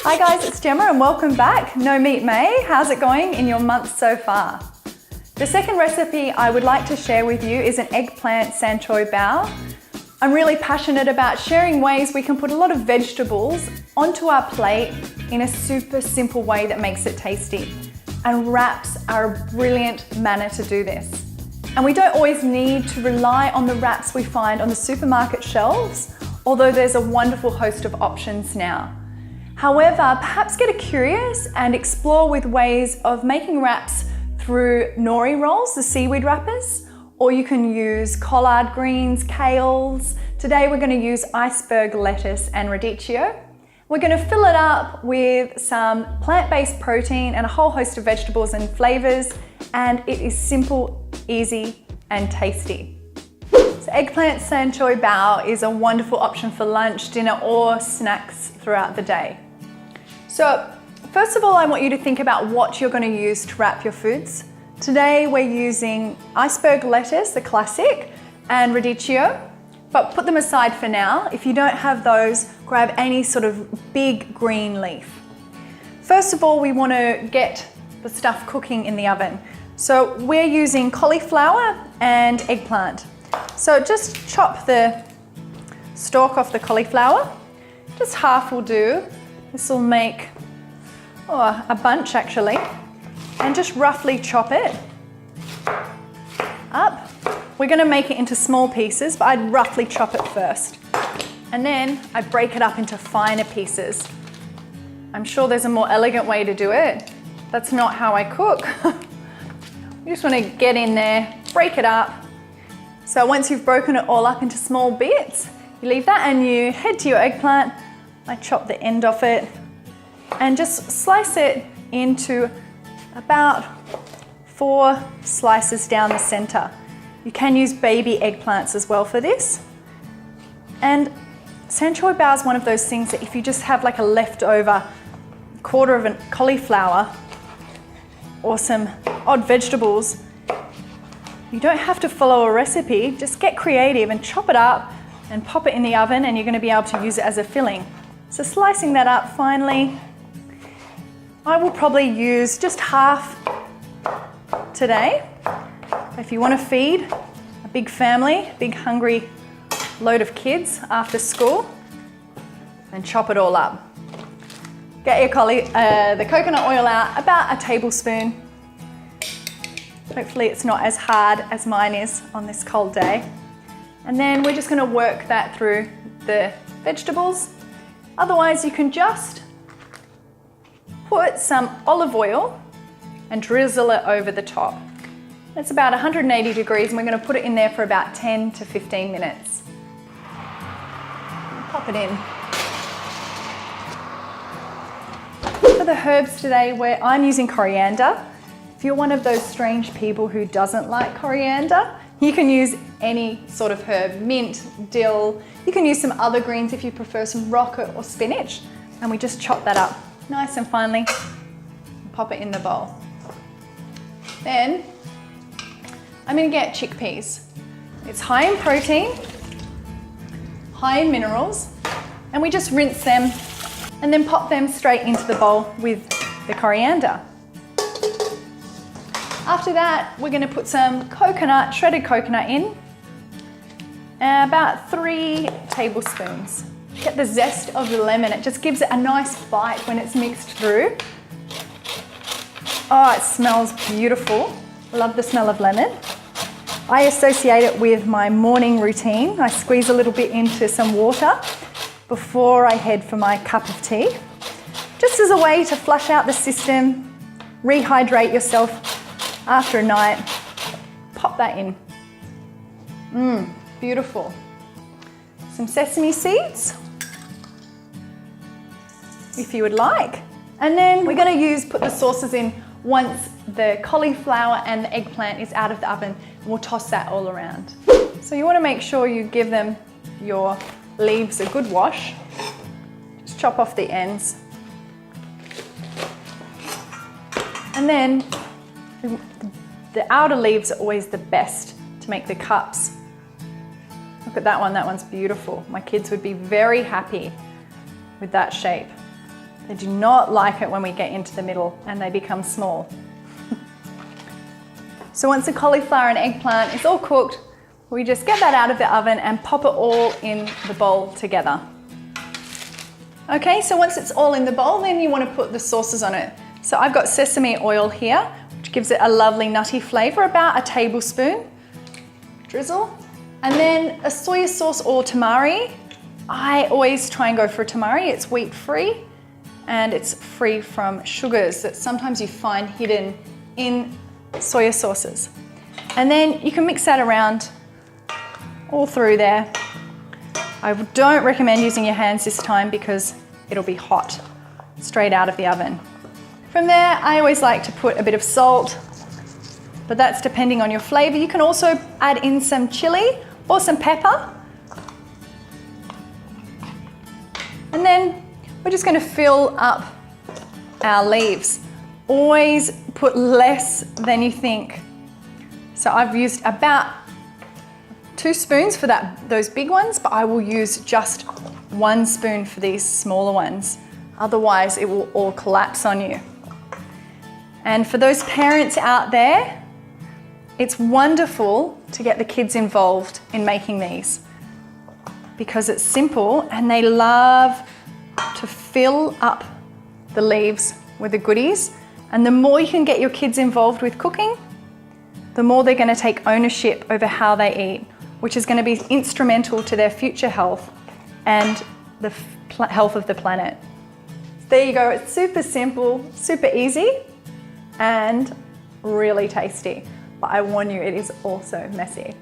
Hi guys, it's Gemma and welcome back. No Meat May. How's it going in your month so far? The second recipe I would like to share with you is an eggplant Choy Bao. I'm really passionate about sharing ways we can put a lot of vegetables onto our plate in a super simple way that makes it tasty. And wraps are a brilliant manner to do this. And we don't always need to rely on the wraps we find on the supermarket shelves, although there's a wonderful host of options now. However, perhaps get curious and explore with ways of making wraps through nori rolls, the seaweed wrappers, or you can use collard greens, kales. Today we're going to use iceberg lettuce and radicchio. We're going to fill it up with some plant-based protein and a whole host of vegetables and flavors, and it is simple, easy, and tasty. So eggplant Choy Bao is a wonderful option for lunch, dinner, or snacks throughout the day. So first of all, I want you to think about what you're going to use to wrap your foods. Today we're using iceberg lettuce, the classic, and radicchio, but put them aside for now. If you don't have those, grab any sort of big green leaf. First of all, we want to get the stuff cooking in the oven. So we're using cauliflower and eggplant. So just chop the stalk off the cauliflower. Just half will do. This will make a bunch actually. And just roughly chop it up. We're going to make it into small pieces, but I'd roughly chop it first. And then I break it up into finer pieces. I'm sure there's a more elegant way to do it. That's not how I cook. You just want to get in there, break it up. So once you've broken it all up into small bits, you leave that and you head to your eggplant. I chop the end off it and just slice it into about 4 slices down the center. You can use baby eggplants as well for this. And Choy Bao is one of those things that if you just have like a leftover quarter of a cauliflower or some odd vegetables, you don't have to follow a recipe. Just get creative and chop it up and pop it in the oven, and you're going to be able to use it as a filling. So slicing that up finely, I will probably use just half today. If you want to feed a big family, big hungry load of kids after school, and chop it all up. Get your the coconut oil out, about a tablespoon. Hopefully it's not as hard as mine is on this cold day. And then we're just going to work that through the vegetables. Otherwise you can just put some olive oil and drizzle it over the top. It's about 180 degrees and we're going to put it in there for about 10 to 15 minutes. Pop it in. For the herbs today, I'm using coriander. If you're one of those strange people who doesn't like coriander, you can use any sort of herb, mint, dill. You can use some other greens if you prefer some rocket or spinach. And we just chop that up nice and finely and pop it in the bowl. Then I'm going to get chickpeas. It's high in protein, high in minerals, and we just rinse them and then pop them straight into the bowl with the coriander. After that, we're going to put some coconut, shredded coconut in, about 3 tablespoons. Get the zest of the lemon. It just gives it a nice bite when it's mixed through. Oh, it smells beautiful. Love the smell of lemon. I associate it with my morning routine. I squeeze a little bit into some water before I head for my cup of tea, just as a way to flush out the system, rehydrate yourself after a night. Pop that in. Beautiful. Some sesame seeds, if you would like. And then we're going to put the sauces in once the cauliflower and the eggplant is out of the oven. We'll toss that all around. So you want to make sure you give them your leaves a good wash. Just chop off the ends. And then the outer leaves are always the best to make the cups. Look at that one, that one's beautiful. My kids would be very happy with that shape. They do not like it when we get into the middle and they become small. So once the cauliflower and eggplant is all cooked, we just get that out of the oven and pop it all in the bowl together. Okay, so once it's all in the bowl, then you want to put the sauces on it. So I've got sesame oil here, which gives it a lovely nutty flavour, about a tablespoon. Drizzle. And then a soy sauce or tamari. I always try and go for a tamari. It's wheat-free and it's free from sugars that sometimes you find hidden in soya sauces. And then you can mix that around all through there. I don't recommend using your hands this time because it'll be hot straight out of the oven. From there, I always like to put a bit of salt, but that's depending on your flavor. You can also add in some chili or some pepper. And then we're just going to fill up our leaves. Always put less than you think. So I've used about 2 spoons for those big ones, but I will use just 1 spoon for these smaller ones. Otherwise, it will all collapse on you. And for those parents out there, it's wonderful to get the kids involved in making these because it's simple and they love to fill up the leaves with the goodies. And the more you can get your kids involved with cooking, the more they're going to take ownership over how they eat, which is going to be instrumental to their future health and the health of the planet. There you go. It's super simple, super easy, and really tasty. But I warn you, it is also messy.